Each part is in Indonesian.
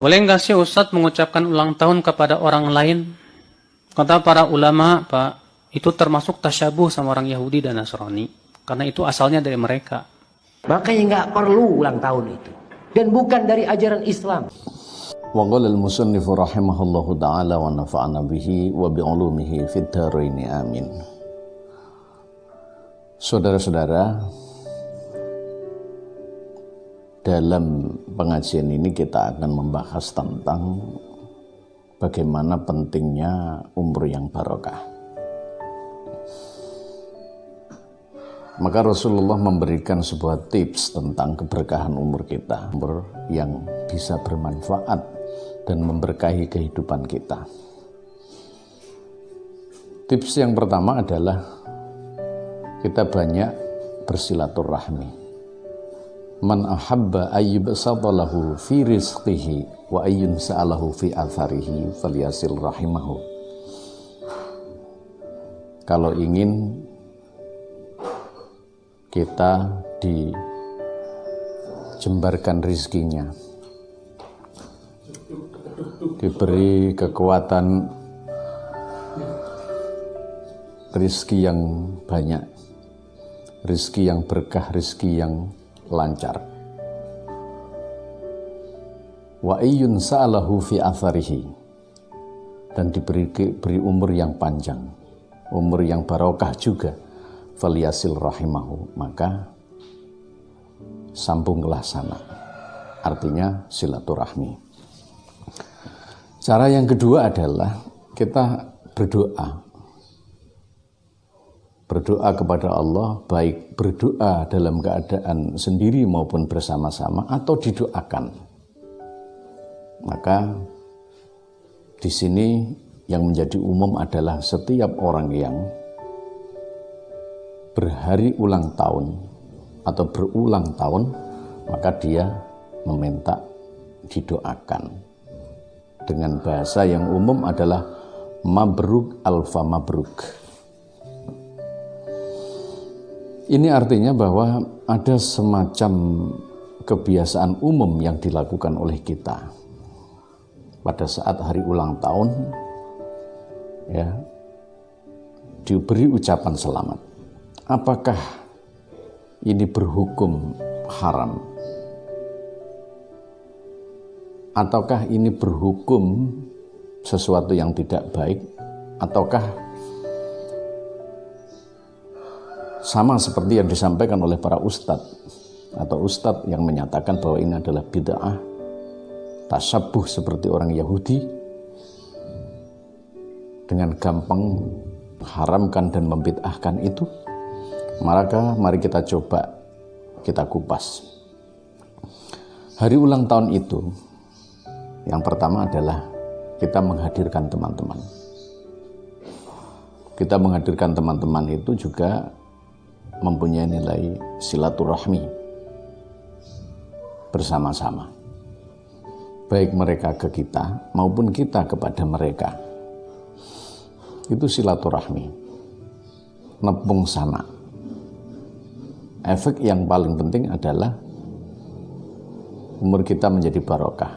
Boleh nggak sih Ustadz mengucapkan ulang tahun kepada orang lain? Kata para ulama, Pak, itu termasuk tasyabuh sama orang Yahudi dan Nasrani. Karena itu asalnya dari mereka. Makanya nggak perlu ulang tahun itu. Dan bukan dari ajaran Islam. Wa qala al-musannif rahimahullahu ta'ala wa nafa'ana bihi wa bi'ulumihi fid dharain amin. Saudara-saudara, dalam pengajian ini kita akan membahas tentang bagaimana pentingnya umur yang barokah. Maka Rasulullah memberikan sebuah tips tentang keberkahan umur kita, umur yang bisa bermanfaat dan memberkahi kehidupan kita. Tips yang pertama adalah kita banyak bersilaturahmi. Man ahabba ayyubsata lahu fi rizqihi wa ayyun sa'alahu fi atharihi falyasil rahimahu. Kalau ingin kita dijembarkan rizkinya, diberi kekuatan rizki yang banyak, rizki yang berkah, rizki yang lancar. Wa ayyun sa'alahu fi atharihi, dan diberi umur yang panjang, umur yang barokah juga. Falyasil rahimahu, maka sambunglah sana, artinya silaturahmi. Cara yang kedua adalah kita berdoa kepada Allah, baik berdoa dalam keadaan sendiri maupun bersama-sama atau didoakan. Maka di sini yang menjadi umum adalah setiap orang yang berhari ulang tahun atau berulang tahun, maka dia meminta didoakan. Dengan bahasa yang umum adalah mabruk alfa mabruk. Ini artinya bahwa ada semacam kebiasaan umum yang dilakukan oleh kita pada saat hari ulang tahun, ya, diberi ucapan selamat. Apakah ini berhukum haram? Ataukah ini berhukum sesuatu yang tidak baik? Ataukah sama seperti yang disampaikan oleh para ustadz atau ustadz yang menyatakan bahwa ini adalah bid'ah, tasyabuh seperti orang Yahudi, dengan gampang haramkan dan membid'ahkan itu? Maka mari kita coba kita kupas. Hari ulang tahun itu, yang pertama adalah kita menghadirkan teman-teman. Kita menghadirkan teman-teman itu juga mempunyai nilai silaturahmi bersama-sama. Baik mereka ke kita maupun kita kepada mereka. Itu silaturahmi. Nepung sana. Efek yang paling penting adalah umur kita menjadi barokah.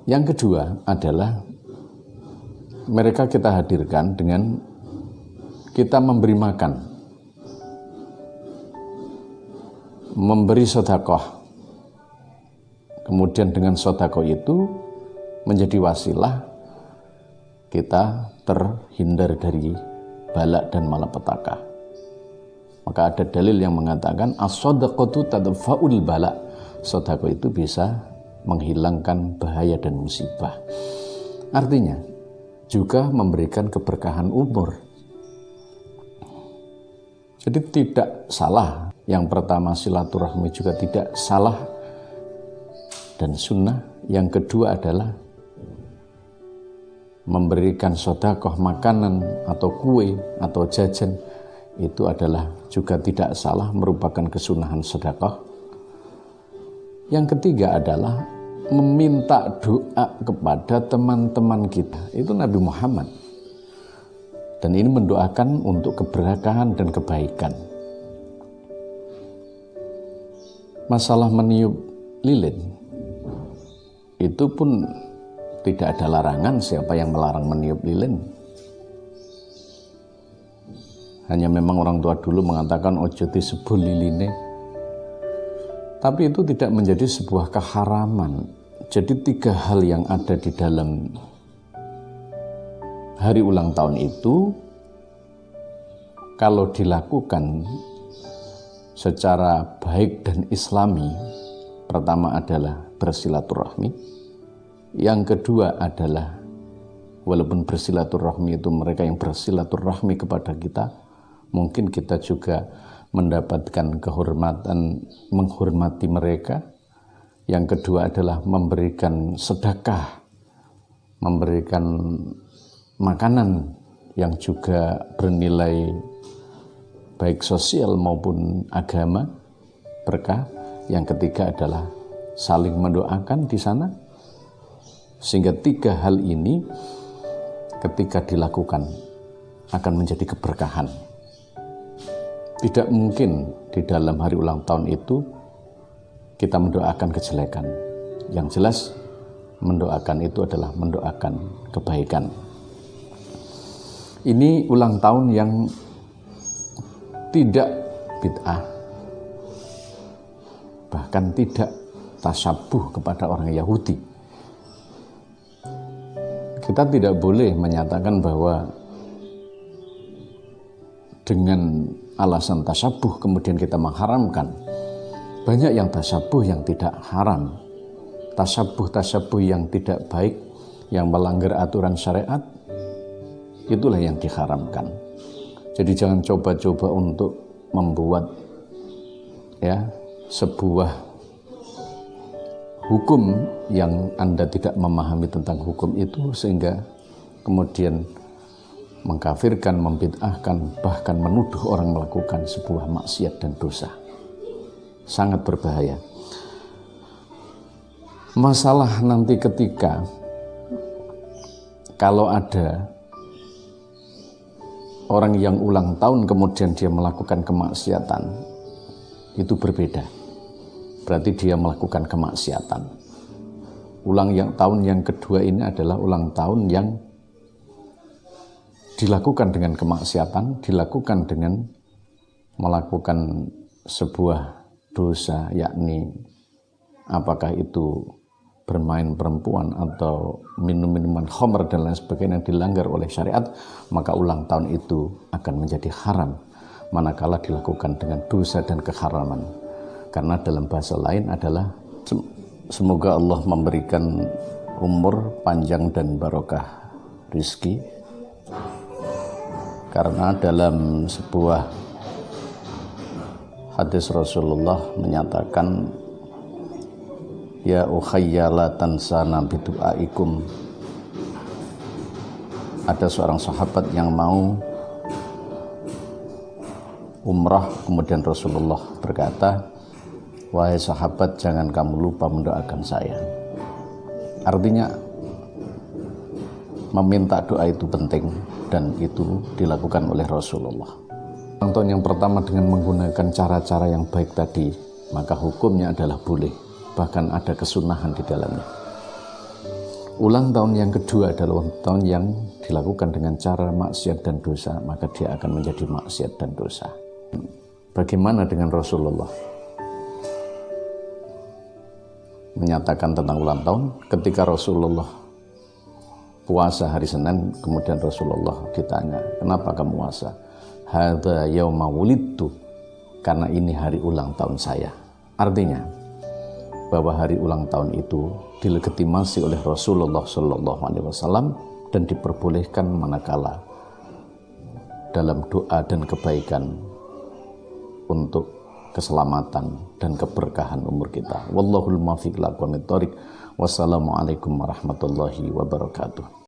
Yang kedua adalah mereka kita hadirkan dengan kita memberi makan, memberi sedekah. Kemudian dengan sedekah itu menjadi wasilah kita terhindar dari balak dan malapetaka. Maka ada dalil yang mengatakan as-shadaqatu tadfa'ul balak. Sedekah itu bisa menghilangkan bahaya dan musibah. Artinya juga memberikan keberkahan umur. Jadi tidak salah. Yang pertama silaturahmi juga tidak salah dan sunnah. Yang kedua adalah memberikan sedekah makanan atau kue atau jajan, itu adalah juga tidak salah, merupakan kesunahan sedekah. Yang ketiga adalah meminta doa kepada teman-teman kita. Itu Nabi Muhammad. Dan ini mendoakan untuk keberkahan dan kebaikan. Masalah meniup lilin itu pun tidak ada larangan. Siapa yang melarang meniup lilin? Hanya memang orang tua dulu mengatakan ojo disebul liline. Tapi itu tidak menjadi sebuah keharaman. Jadi 3 hal yang ada di dalam hari ulang tahun itu, kalau dilakukan secara baik dan islami, pertama adalah bersilaturahmi. Yang kedua adalah, walaupun bersilaturahmi itu mereka yang bersilaturahmi kepada kita, mungkin kita juga mendapatkan kehormatan, menghormati mereka. Yang kedua adalah memberikan sedekah, memberikan makanan yang juga bernilai baik sosial maupun agama, berkah. Yang ketiga adalah saling mendoakan di sana. Sehingga 3 hal ini ketika dilakukan akan menjadi keberkahan. Tidak mungkin di dalam hari ulang tahun itu kita mendoakan kejelekan. Yang jelas mendoakan itu adalah mendoakan kebaikan. Ini ulang tahun yang tidak bid'ah, bahkan tidak tasyabuh kepada orang Yahudi. Kita tidak boleh menyatakan bahwa dengan alasan tasyabuh kemudian kita mengharamkan. Banyak yang tasyabuh yang tidak haram. Tasyabuh yang tidak baik, yang melanggar aturan syariat, itulah yang diharamkan. Jadi jangan coba-coba untuk membuat sebuah hukum yang Anda tidak memahami tentang hukum itu, sehingga kemudian mengkafirkan, membid'ahkan, bahkan menuduh orang melakukan sebuah maksiat dan dosa. Sangat berbahaya. Masalah nanti ketika kalau ada orang yang ulang tahun kemudian dia melakukan kemaksiatan, itu berbeda. Berarti dia melakukan kemaksiatan. Tahun yang kedua ini adalah ulang tahun yang dilakukan dengan kemaksiatan, dilakukan dengan melakukan sebuah dosa, yakni apakah itu bermain perempuan atau minum-minuman khamr dan lain sebagainya yang dilanggar oleh syariat, maka ulang tahun itu akan menjadi haram manakala dilakukan dengan dosa dan keharaman. Karena dalam bahasa lain adalah semoga Allah memberikan umur panjang dan barokah rizki. Karena dalam sebuah hadis Rasulullah menyatakan, ya ukhayya la tansana bidu'aikum. Ada seorang sahabat yang mau umrah, kemudian Rasulullah berkata, wahai sahabat, jangan kamu lupa mendoakan saya. Artinya meminta doa itu penting, dan itu dilakukan oleh Rasulullah. Ulang tahun yang pertama dengan menggunakan cara-cara yang baik tadi, maka hukumnya adalah boleh, bahkan ada kesunahan di dalamnya. Ulang tahun yang kedua adalah ulang tahun yang dilakukan dengan cara maksiat dan dosa, maka dia akan menjadi maksiat dan dosa. Bagaimana dengan Rasulullah menyatakan tentang ulang tahun? Ketika Rasulullah puasa hari Senin, kemudian Rasulullah ditanya, kenapa kamu puasa? Hadza yauma wulidtu, karena ini hari ulang tahun saya. Artinya bahwa hari ulang tahun itu dilegitimasi oleh Rasulullah SAW dan diperbolehkan manakala dalam doa dan kebaikan untuk keselamatan dan keberkahan umur kita. Wallahul muwaffiq ila aqwamit thoriq. Wassalamualaikum warahmatullahi wabarakatuh.